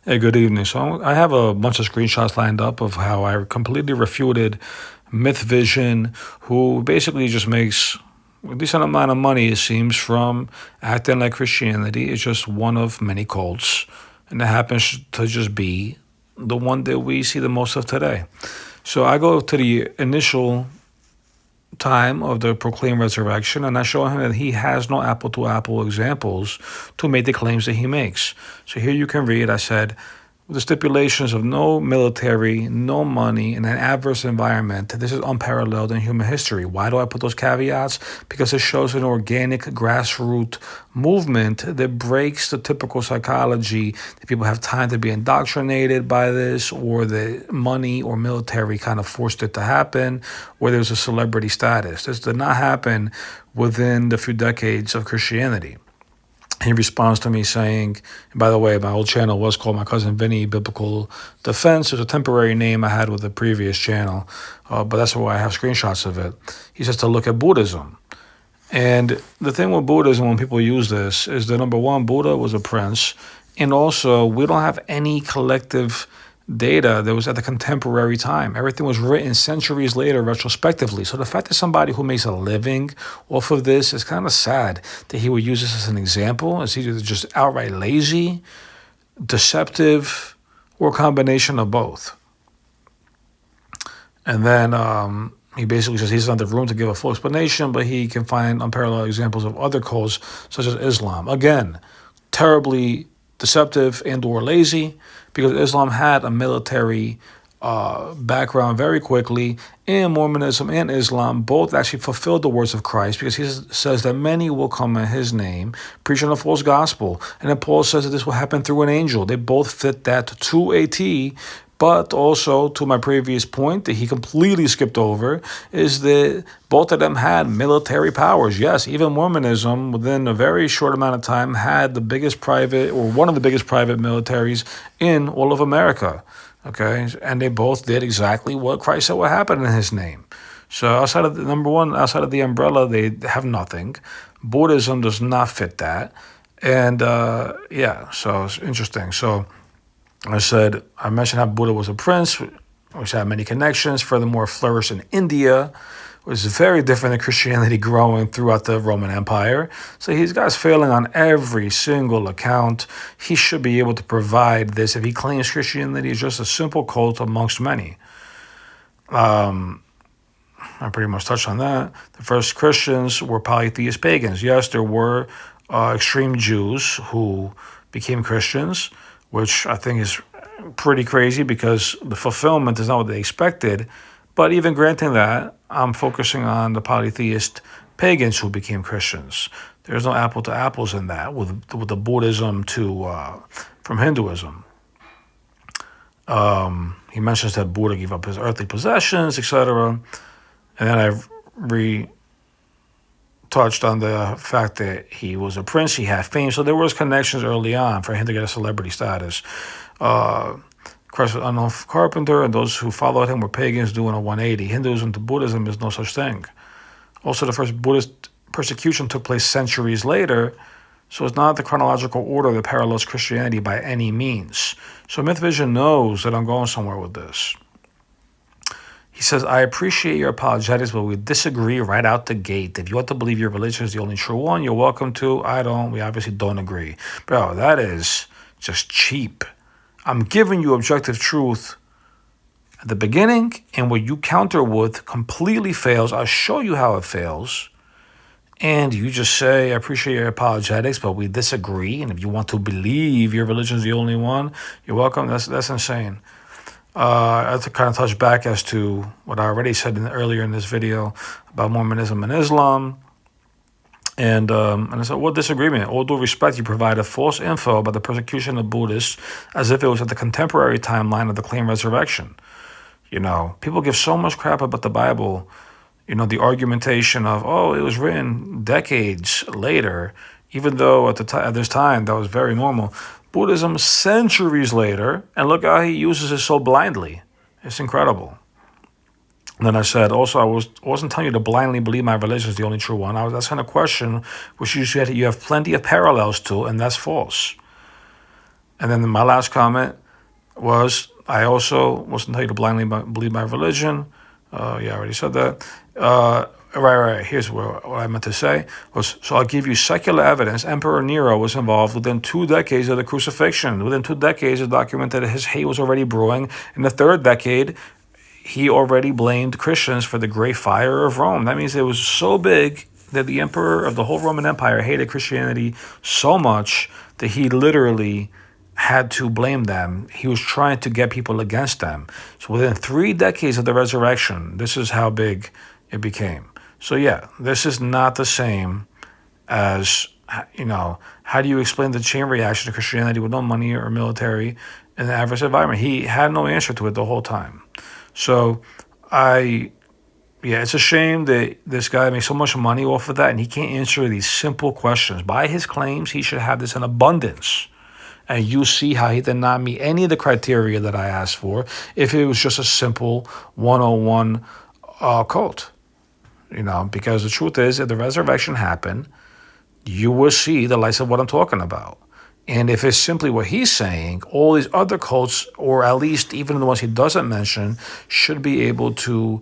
Hey, good evening. So I have a bunch of screenshots lined up of how I completely refuted Myth Vision, who basically just makes a decent amount of money, it seems, from acting like Christianity is just one of many cults, and it happens to just be the one that we see the most of today. So I go to the initial time of the proclaimed resurrection, and I show him that he has no apple to apple examples to make the claims that he makes. So here you can read, I said, with the stipulations of no military, no money, in an adverse environment. This is unparalleled in human history. Why do I put those caveats? Because it shows an organic grassroots movement that breaks the typical psychology that people have time to be indoctrinated by this, or the money or military kind of forced it to happen, or there's a celebrity status. This did not happen within the few decades of Christianity. He responds to me saying, by the way, my old channel was called My Cousin Vinny Biblical Defense. It's a temporary name I had with the previous channel, but that's why I have screenshots of it. He says to look at Buddhism. And the thing with Buddhism, when people use this, is that number one, Buddha was a prince. And also, we don't have any collective data that was at the contemporary time. Everything was written centuries later, retrospectively. So the fact that somebody who makes a living off of this is kind of sad that he would use this as an example. It's either just outright lazy, deceptive, or a combination of both. And then he basically says he's not the room to give a full explanation, but he can find unparalleled examples of other cults, such as Islam. Again, terribly deceptive and or lazy, because Islam had a military background very quickly, and Mormonism and Islam both actually fulfilled the words of Christ, because he says that many will come in his name, preaching a false gospel. And then Paul says that this will happen through an angel. They both fit that to a T. But also, to my previous point that he completely skipped over, is that both of them had military powers. Yes, even Mormonism, within a very short amount of time, had the biggest private, or one of the biggest private militaries in all of America. Okay, and they both did exactly what Christ said would happen in his name. So outside of the number one, outside of the umbrella, they have nothing. Buddhism does not fit that. And so it's interesting. So I mentioned how Buddha was a prince, which had many connections, furthermore flourished in India, which is very different than Christianity growing throughout the Roman Empire. So he's guy's failing on every single account. He should be able to provide this if he claims Christianity is just a simple cult amongst many. I pretty much touched on that. The first Christians were polytheist pagans. Yes, there were extreme Jews who became Christians, which I think is pretty crazy because the fulfillment is not what they expected. But even granting that, I'm focusing on the polytheist pagans who became Christians. There's no apple to apples in that with the Buddhism from Hinduism. He mentions that Buddha gave up his earthly possessions, etc. And then I touched on the fact that he was a prince, he had fame, so there was connections early on for him to get a celebrity status. Christ was an unknown carpenter, and those who followed him were pagans doing a 180. Hinduism to Buddhism is no such thing. Also, the first Buddhist persecution took place centuries later, so it's not the chronological order that parallels Christianity by any means. So Myth Vision knows that I'm going somewhere with this. He says, I appreciate your apologetics, but we disagree right out the gate. If you want to believe your religion is the only true one, you're welcome to. I don't. We obviously don't agree. Bro, that is just cheap. I'm giving you objective truth at the beginning, and what you counter with completely fails. I'll show you how it fails. And you just say, I appreciate your apologetics, but we disagree. And if you want to believe your religion is the only one, you're welcome. That's insane. I have to kind of touch back as to what I already said earlier in this video about Mormonism and Islam. And I said, what disagreement? All due respect, you provided false info about the persecution of Buddhists as if it was at the contemporary timeline of the claimed resurrection. You know, people give so much crap about the Bible. You know, the argumentation of, it was written decades later, even though at this time that was very normal. Buddhism centuries later, and look how he uses it so blindly. It's incredible. And then I said, also, I wasn't telling you to blindly believe my religion is the only true one. I was asking a question which you have plenty of parallels to, and that's false. And then my last comment was, I also wasn't tell you to blindly believe my religion. Yeah, I already said that. Right. Here's what I meant to say was, so I'll give you secular evidence. Emperor Nero was involved within 2 decades of the crucifixion. Within 2 decades, it documented that his hate was already brewing. In the third decade, he already blamed Christians for the Great Fire of Rome. That means it was so big that the emperor of the whole Roman Empire hated Christianity so much that he literally had to blame them. He was trying to get people against them. So within 3 decades of the resurrection, this is how big it became. So yeah, this is not the same as, how do you explain the chain reaction to Christianity with no money or military in an adverse environment? He had no answer to it the whole time. So it's a shame that this guy makes so much money off of that and he can't answer these simple questions. By his claims, he should have this in abundance. And you see how he did not meet any of the criteria that I asked for if it was just a simple 101 cult. Because the truth is, if the resurrection happened, you will see the likes of what I'm talking about. And if it's simply what he's saying, all these other cults, or at least even the ones he doesn't mention, should be able to